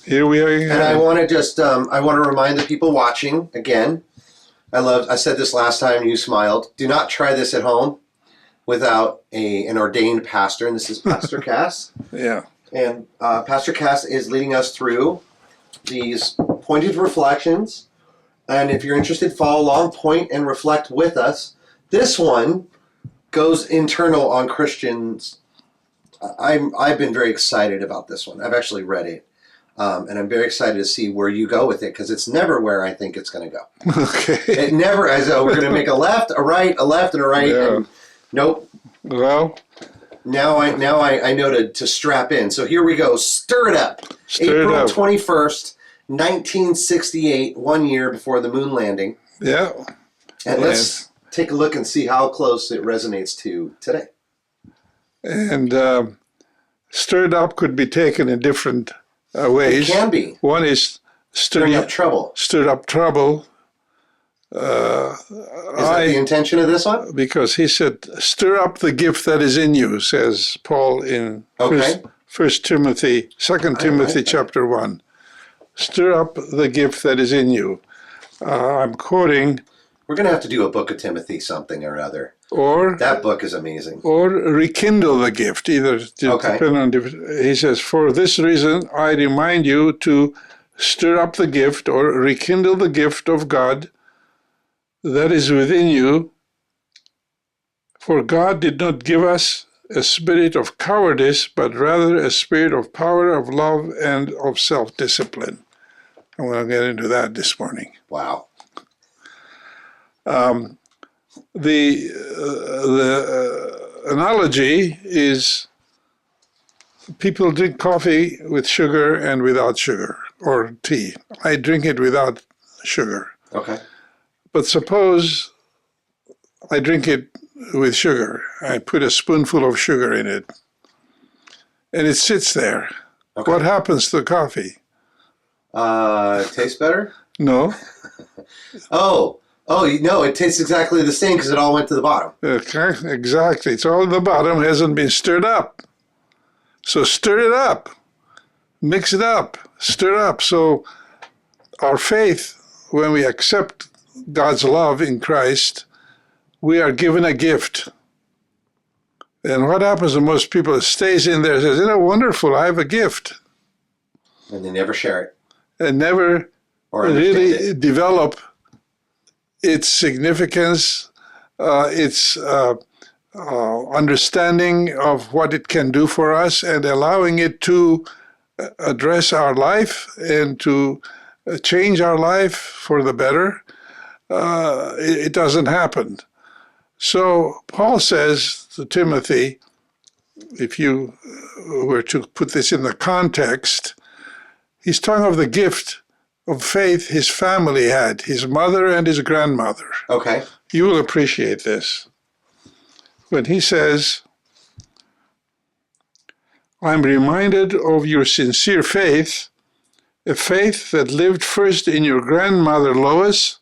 Here we are And again. I want to just, I want to remind the people watching again. I said this last time. You smiled. Do not try this at home without an ordained pastor. And this is Pastor Kass. Yeah. And Pastor Kass is leading us through these pointed reflections. And if you're interested, follow along, point and reflect with us. This one goes internal on Christians. I've been very excited about this one. I've actually read it. And I'm very excited to see where you go with it, because it's never where I think it's going to go. Okay. It never, as we're going to make a left, a right, a left, and a right. Yeah. And nope. Well, Now I know to strap in. So here we go. Stir it up. Stir it April up. 21st, 1968, 1 year before the moon landing. yeah. And let's take a look and see how close it resonates to today. And stirred up could be taken in different ways. It can be. One is Stirring up trouble. stirred up trouble. Is that the intention of this one? Because he said, stir up the gift that is in you, says Paul in Okay. First Timothy, 2 Timothy chapter 1. Stir up the gift that is in you. I'm quoting, We're going to have to do a book of Timothy something or other. or That book is amazing. rekindle the gift, either depending on different. He says, for this reason, I remind you to stir up the gift or rekindle the gift of God that is within you. For God did not give us a spirit of cowardice, but rather a spirit of power, of love, and of self-discipline. I'm going to get into that this morning. Wow. The analogy is people drink coffee with sugar and without sugar, or tea. I drink it without sugar. Okay. But suppose I drink it with sugar. I put a spoonful of sugar in it, and it sits there. Okay. What happens to the coffee? It tastes better? No. Oh, no, it tastes exactly the same because it all went to the bottom. Okay, exactly. It's all at the bottom, hasn't been stirred up. So stir it up. Mix it up. Stir it up. So our faith, when we accept God's love in Christ, we are given a gift. And what happens to most people? It stays in there and says, wonderful, I have a gift. And they never share it. And never Or understand really it. develop its significance, its understanding of what it can do for us, and allowing it to address our life and to change our life for the better. It doesn't happen. So Paul says to Timothy, if you were to put this in the context, he's talking of the gift of faith his family had, his mother and his grandmother. Okay. You will appreciate this. When he says, I'm reminded of your sincere faith, a faith that lived first in your grandmother Lois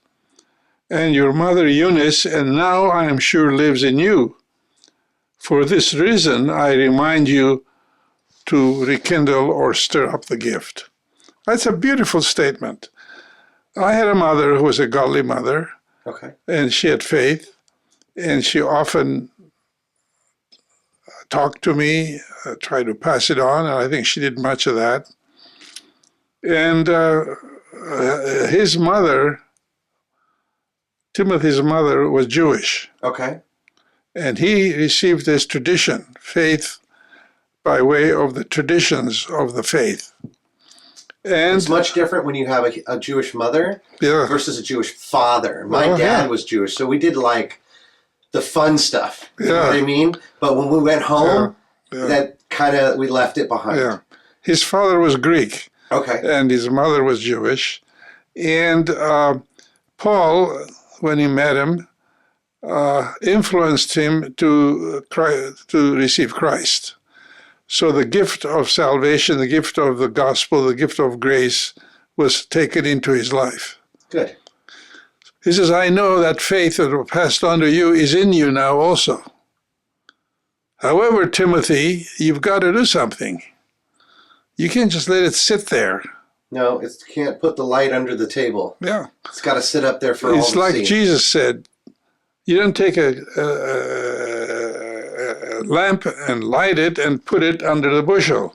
and your mother Eunice, and now I am sure lives in you. For this reason, I remind you to rekindle or stir up the gift. That's a beautiful statement. I had a mother who was a godly mother, Okay. and she had faith, and she often talked to me, tried to pass it on, and I think she did much of that. And his mother, Timothy's mother, was Jewish, Okay. and he received this tradition, faith, by way of the traditions of the faith. And It's much different when you have a Jewish mother yeah, versus a Jewish father. My Oh, dad yeah. was Jewish, so we did like the fun stuff. You know Yeah. what I mean? But when we went home, yeah, that kind of, we left it behind. yeah. His father was Greek, Okay. and his mother was Jewish. And Paul, when he met him, influenced him to receive Christ. So the gift of salvation, the gift of the gospel, the gift of grace was taken into his life. Good. He says, I know that faith that was passed on to you is in you now also. However, Timothy, you've got to do something. You can't just let it sit there. No, it can't put the light under the table. Yeah. It's got to sit up there for all to see. It's like Jesus said, you don't take a lamp and light it and put it under the bushel.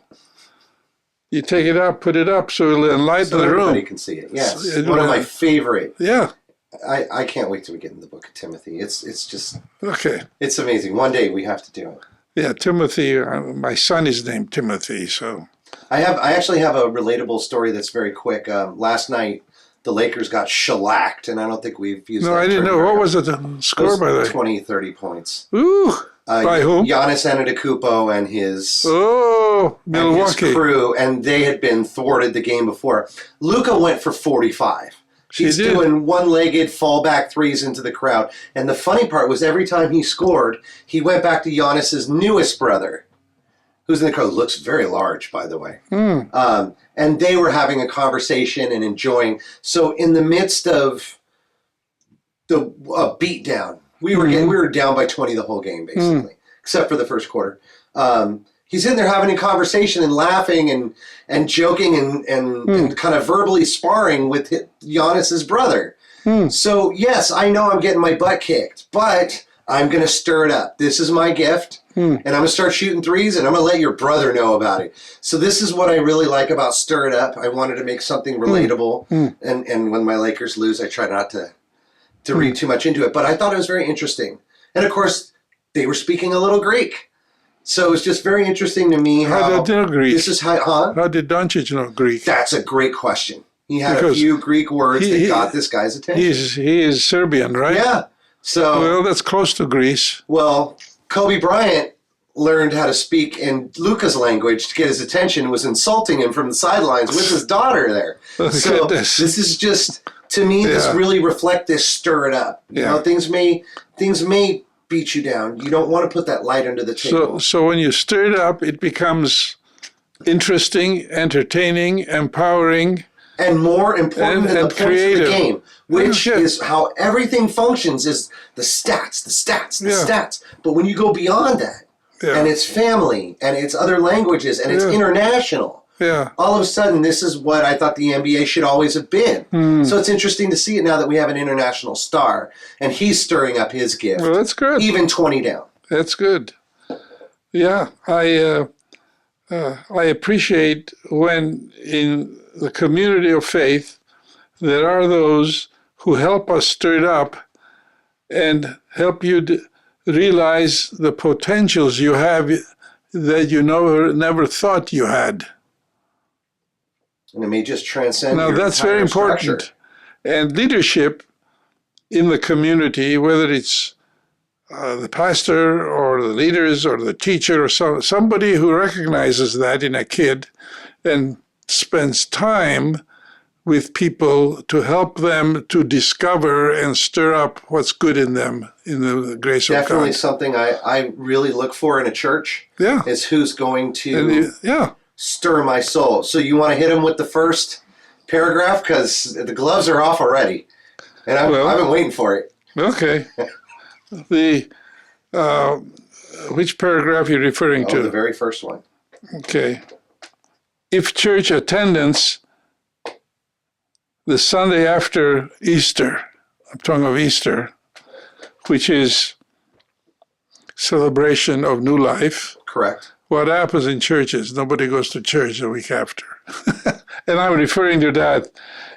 You take it up, put it up so it'll enlighten the room. Everybody can see it. Yes, one of my favorite. Yeah. I can't wait till we get in the book of Timothy. It's just okay. It's amazing. One day we have to do it. Yeah, Timothy. My son is named Timothy, so. I actually have a relatable story that's very quick. Last night, the Lakers got shellacked, and I don't think we've used that. No, I didn't know. What was the score, by the way? 20, 30 points. Ooh. By whom? Giannis Antetokounmpo and his Milwaukee. His crew, and they had been thwarted the game before. Luka went for 45. He's doing one-legged fallback threes into the crowd. And the funny part was every time he scored, he went back to Giannis's newest brother, who's in the crowd. Looks very large, by the way. And they were having a conversation and enjoying. So in the midst of the beatdown, we were down by 20 the whole game, basically, except for the first quarter. He's in there having a conversation and laughing and joking and kind of verbally sparring with Giannis's brother. So, yes, I know I'm getting my butt kicked, but I'm going to stir it up. This is my gift, and I'm going to start shooting threes, and I'm going to let your brother know about it. So this is what I really like about Stir It Up. I wanted to make something relatable, and when my Lakers lose, I try not to read too much into it. But I thought it was very interesting. And, of course, they were speaking a little Greek. So it's just very interesting to me how did they know Greek? This is how did Doncic know Greek? That's a great question. He had a few Greek words that got this guy's attention. He is Serbian, right? Yeah. So well, that's close to Greece. Well, Kobe Bryant learned how to speak in Luka's language to get his attention and was insulting him from the sidelines with his daughter there. So this is just, to me, this really reflect this stir it up. You know, things may beat you down. You don't want to put that light under the table. So when you stir it up, it becomes interesting, entertaining, empowering. And more important than the points of the game, which is how everything functions, is the stats. But when you go beyond that, and it's family, and it's other languages, and it's international, all of a sudden, this is what I thought the NBA should always have been. So it's interesting to see it now that we have an international star, and he's stirring up his gift. Well, that's good. Even 20 down. That's good. Yeah, I appreciate when in the community of faith there are those who help us stir it up and help you realize the potentials you have that you never thought you had. And it may just transcend. Now, that's very important. Structure. And leadership in the community, whether it's the pastor or the leaders or the teacher or somebody who recognizes that in a kid and spends time with people to help them to discover and stir up what's good in them in the grace of God. Definitely something I really look for in a church. Is who's going to stir my soul. So you want to hit him with the first paragraph, because the gloves are off already, and I've been waiting for it. Okay. Which paragraph are you referring to? The very first one. Okay. If church attendance the Sunday after Easter, I'm talking of Easter, which is celebration of new life. Correct. What happens in churches? Nobody goes to church the week after. And I'm referring to that.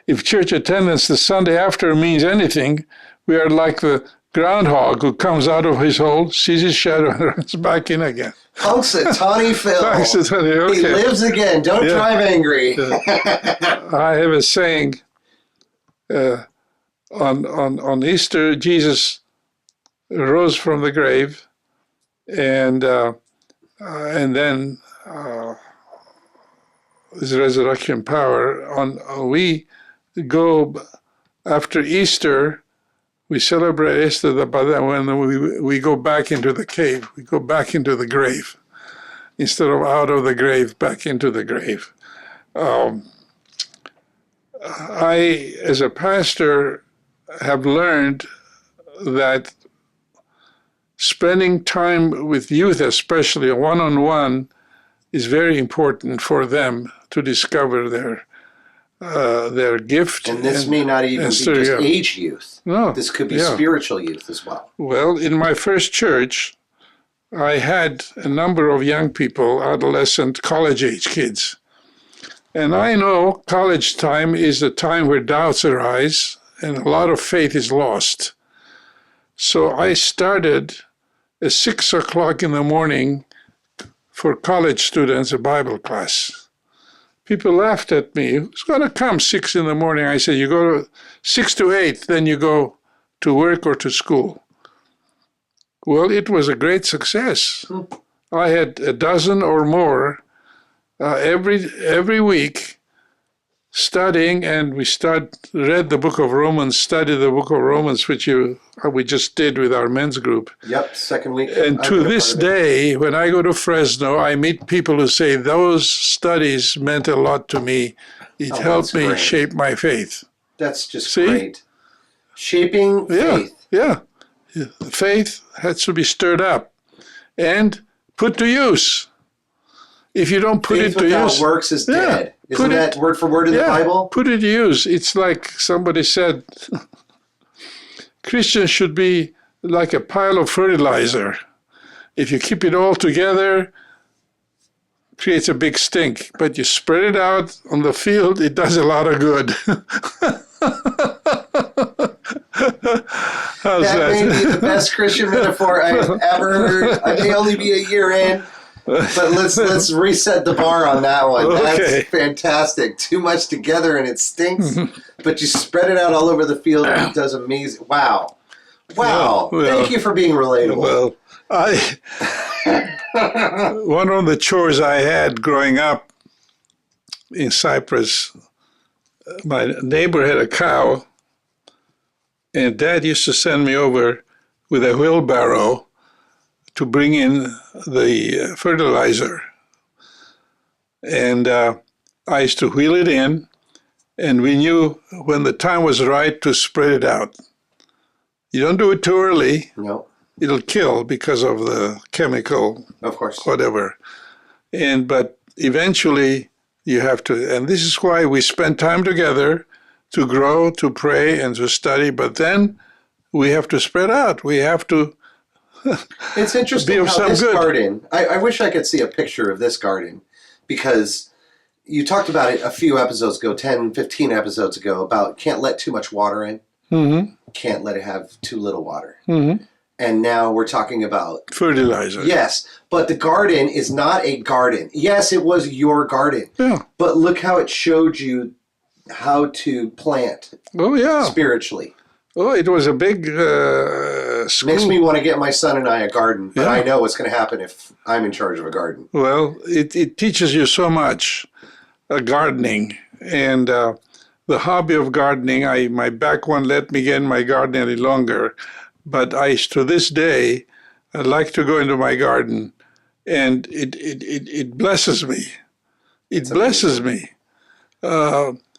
If church attendance the Sunday after means anything, we are like the groundhog who comes out of his hole, sees his shadow, and runs back in again. Punxsutawney Phil. Punxsutawney, okay. He lives again. Don't drive angry. I have a saying, on Easter, Jesus rose from the grave, and then his resurrection power. We go after Easter. We celebrate Easter, but then when we go back into the cave, we go back into the grave, instead of out of the grave, back into the grave. I, as a pastor, have learned that spending time with youth, especially one-on-one, is very important for them to discover their gift. And this may not even be just age youth. No, this could be spiritual youth as well. Well, in my first church, I had a number of young people, adolescent, college-age kids. And I know college time is a time where doubts arise and a lot of faith is lost. So I started at 6 o'clock in the morning for college students a Bible class. People laughed at me. Who's going to come 6 in the morning? I said, you go to 6 to 8, then you go to work or to school. Well, it was a great success. I had a dozen or more every week studying, and we read the book of Romans, studied the book of Romans, which we just did with our men's group. Yep, second week. And to this day, when I go to Fresno, I meet people who say those studies meant a lot to me. It helped me shape my faith. That's just great. Shaping faith. Yeah. Faith has to be stirred up and put to use. If you don't put it to use, faith without works is dead. Isn't that word for word in the Bible? Put it to use. It's like somebody said, Christians should be like a pile of fertilizer. If you keep it all together, it creates a big stink. But you spread it out on the field, it does a lot of good. That may be the best Christian metaphor I've ever heard. I may only be a year in. But let's reset the bar on that one. Okay. That's fantastic. Too much together and it stinks, but you spread it out all over the field and it does amazing. Wow. Well, thank you for being relatable. Well, one of the chores I had growing up in Cyprus, my neighbor had a cow, and Dad used to send me over with a wheelbarrow to bring in the fertilizer. And I used to wheel it in, and we knew when the time was right to spread it out. You don't do it too early. No. It'll kill because of the chemical, of course, whatever. But eventually you have to, and this is why we spend time together to grow, to pray, and to study. But then we have to spread out. We have to It's interesting how this garden, I wish I could see a picture of this garden, because you talked about it a few episodes ago, 10, 15 episodes ago, about can't let too much water in, can't let it have too little water. And now we're talking about fertilizer. Yes, but the garden is not a garden. Yes, it was your garden. Yeah. But look how it showed you how to plant spiritually. Oh, it was a big school. Makes me want to get my son and I a garden, but I know what's going to happen if I'm in charge of a garden. Well, it teaches you so much, gardening, and the hobby of gardening. My back won't let me get in my garden any longer, but to this day, I like to go into my garden, and it blesses me. It blesses me.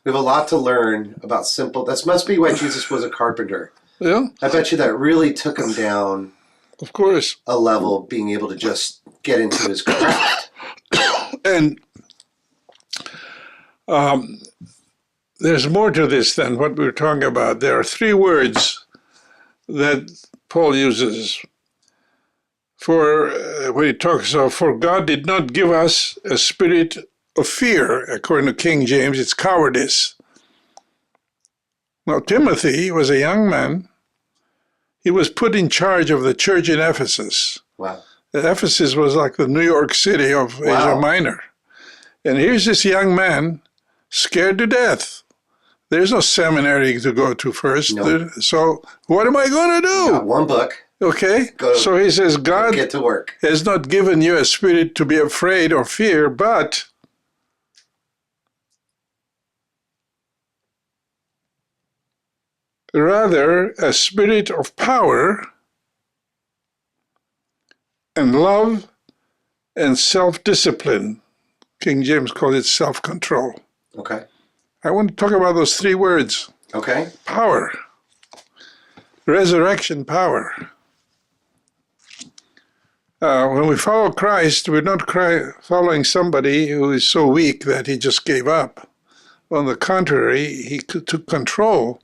We have a lot to learn about simple. That must be why Jesus was a carpenter. Yeah. I bet you that really took him down, of course, a level, being able to just get into his craft. And there's more to this than what we were talking about. There are 3 words that Paul uses for when he talks of, for God did not give us a spirit of fear. According to King James, it's cowardice. Now, Timothy was a young man. He was put in charge of the church in Ephesus. Wow. Ephesus was like the New York City of Asia Minor. And here's this young man scared to death. There's no seminary to go to first. Nope. So what am I going to do? Got one book. Okay. So he says, God get to work. Has not given you a spirit to be afraid or fear, but rather a spirit of power and love and self-discipline. King James calls it self-control. Okay. I want to talk about those 3 words. Okay. Power. Resurrection power. When we follow Christ, we're not following somebody who is so weak that he just gave up. On the contrary, he took control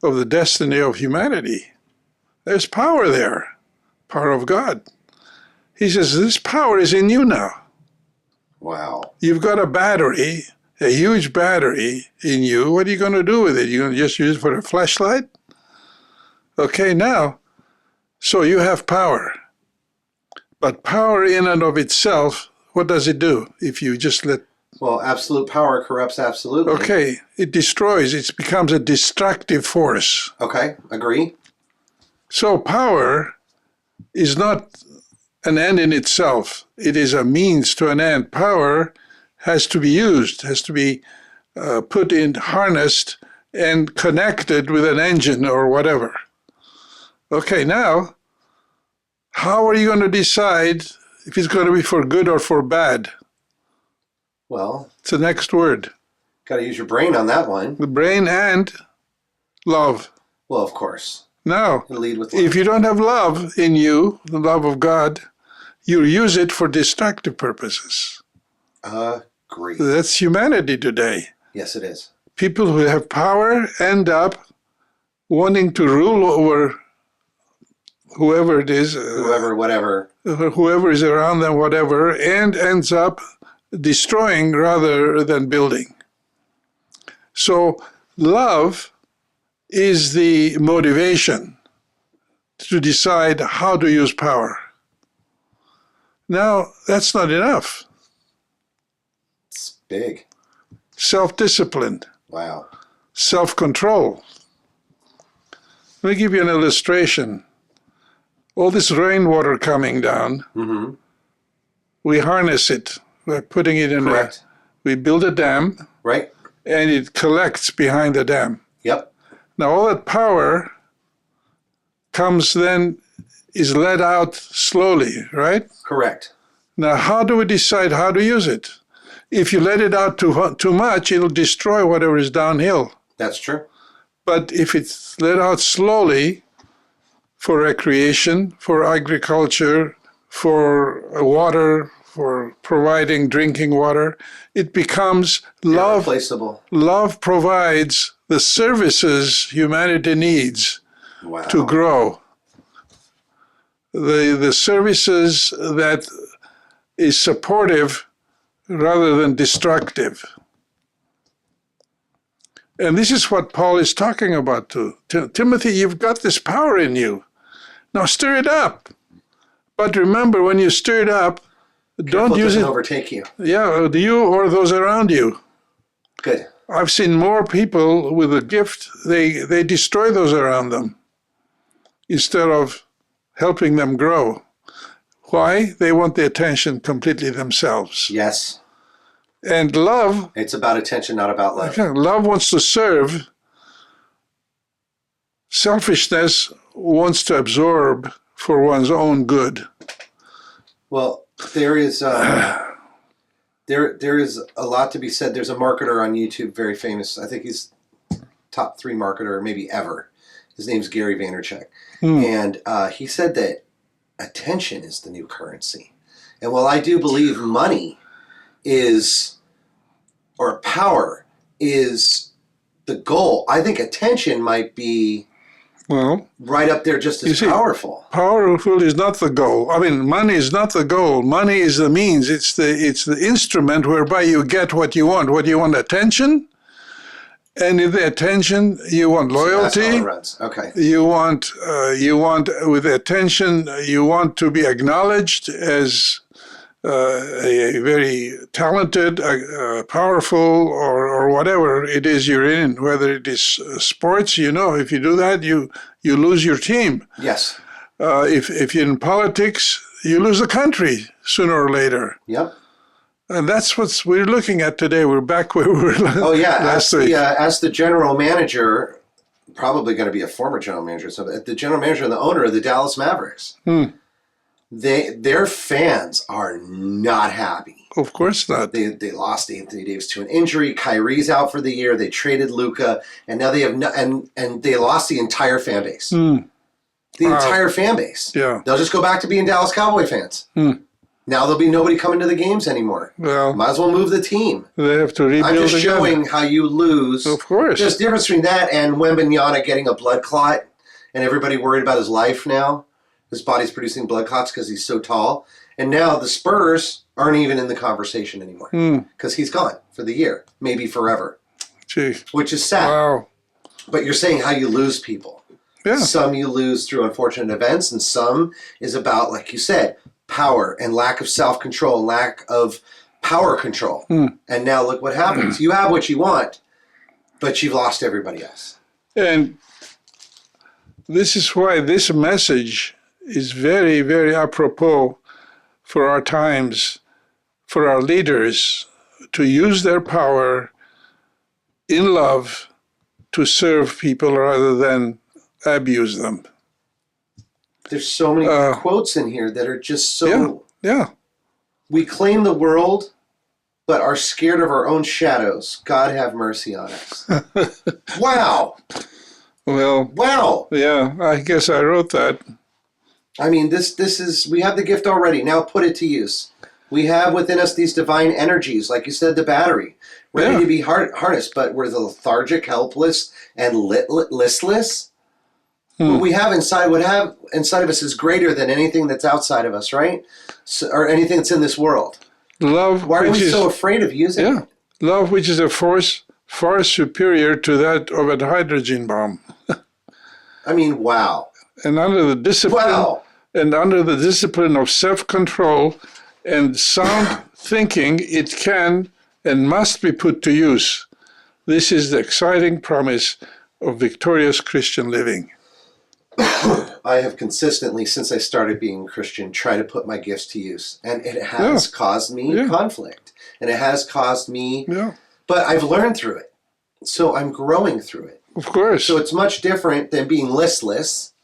of the destiny of humanity. There's power there, power of God. He says, this power is in you now. Wow. You've got a battery, a huge battery in you. What are you going to do with it? You're going to just use it for a flashlight? Okay, now, so you have power. But power in and of itself, what does it do if you just let... Well, absolute power corrupts absolutely. Okay, it destroys. It becomes a destructive force. Okay, agree. So power is not an end in itself. It is a means to an end. Power has to be used, has to be put in, harnessed, and connected with an engine or whatever. Okay, now, how are you going to decide if it's going to be for good or for bad? Well, it's the next word. Got to use your brain on that one. The brain and love. Well, of course. Now, lead with love. If you don't have love in you, the love of God, you use it for destructive purposes. Agree. That's humanity today. Yes, it is. People who have power end up wanting to rule over whoever it is. Whatever. Whoever is around them, whatever, and ends up destroying rather than building. So love is the motivation to decide how to use power. Now, that's not enough. It's big. Self-discipline. Wow. Self-control. Let me give you an illustration. All this rainwater coming down, we harness it. We're putting it in Correct. We build a dam. Right. And it collects behind the dam. Yep. Now all that power comes then, is let out slowly, right? Correct. Now how do we decide how to use it? If you let it out too much, it'll destroy whatever is downhill. That's true. But if it's let out slowly for recreation, for agriculture, for water, for providing drinking water, it becomes love. Irreplaceable. Love provides the services humanity needs Wow. to grow. The services that is supportive rather than destructive. And this is what Paul is talking about too. Timothy, you've got this power in you. Now stir it up. But remember, when you stir it up, don't use it. Overtake you. Yeah, you or those around you. Good. I've seen more people with a gift, they destroy those around them instead of helping them grow. Why? They want the attention completely themselves. Yes. And love, It's about attention, not about love. love wants to serve. Selfishness wants to absorb for one's own good. Well, there is there is a lot to be said. There's a marketer on YouTube, very famous. I think he's top 3 marketer maybe ever. His name's Gary Vaynerchuk. And he said that attention is the new currency. And while I do believe money is, or power is the goal, I think attention might be right up there just as powerful. Powerful is not the goal. I mean, money is not the goal. Money is the means. It's the instrument whereby you get what you want. What you want, attention. And in the attention, you want loyalty. So that's how it runs. Okay. You want with attention, you want to be acknowledged as a very talented, powerful, or whatever it is you're in. Whether it is sports, if you do that, you lose your team. Yes. If you're in politics, you lose the country sooner or later. Yep. And that's what we're looking at today. We're back where we were last week. As the general manager, probably going to be a former general manager, so the general manager and the owner of the Dallas Mavericks, their fans are not happy. Of course not. They lost Anthony Davis to an injury. Kyrie's out for the year. They traded Luka, and now they have and they lost the entire fan base. The entire fan base. Yeah. They'll just go back to being Dallas Cowboy fans. Now there'll be nobody coming to the games anymore. Well, might as well move the team. they have to rebuild I'm just again. showing how you lose. Of course. There's a difference between that and Wembanyama getting a blood clot and everybody worried about his life now. His body's producing blood clots because he's so tall. And now the Spurs aren't even in the conversation anymore because he's gone for the year, maybe forever. Gee. Which is sad. Wow. But you're saying how you lose people. Yeah. Some you lose through unfortunate events, and some is about, like you said, power and lack of self-control and lack of power control. And now look what happens. You have what you want, but you've lost everybody else. And this is why this message is very, very apropos for our times, for our leaders to use their power in love to serve people rather than abuse them. There's so many quotes in here that are just so... Yeah. We claim the world, but are scared of our own shadows. God have mercy on us. Wow. Well, Wow. yeah, I guess I wrote that. I mean, this is, we have the gift already. Now put it to use. We have within us these divine energies, like you said, the battery, ready to be harnessed, but we're lethargic, helpless, and listless. What we have inside, inside of us is greater than anything that's outside of us, right? So, or anything that's in this world. Love. Why are we so afraid of using it? Love, which is a force far superior to that of a hydrogen bomb. I mean, wow. And under the discipline of self-control and sound thinking, it can and must be put to use. This is the exciting promise of victorious Christian living. I have consistently, since I started being Christian, tried to put my gifts to use. And it has caused me conflict. And it has caused me... But I've learned through it. So I'm growing through it. Of course. So it's much different than being listless.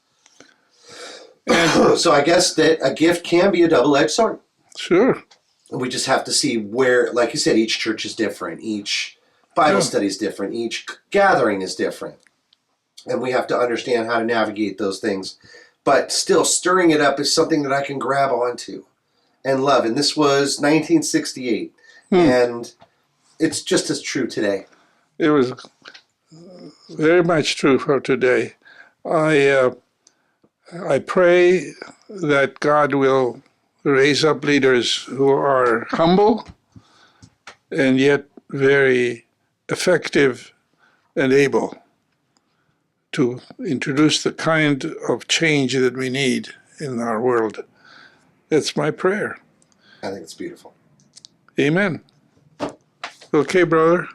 And so I guess that a gift can be a double-edged sword. Sure. And we just have to see where, like you said, each church is different. Each Bible study is different. Each gathering is different. And we have to understand how to navigate those things. But still, stirring it up is something that I can grab onto and love. And this was 1968. And it's just as true today. It was very much true for today. I pray that God will raise up leaders who are humble and yet very effective and able to introduce the kind of change that we need in our world. That's my prayer. I think it's beautiful. Amen. Okay, brother.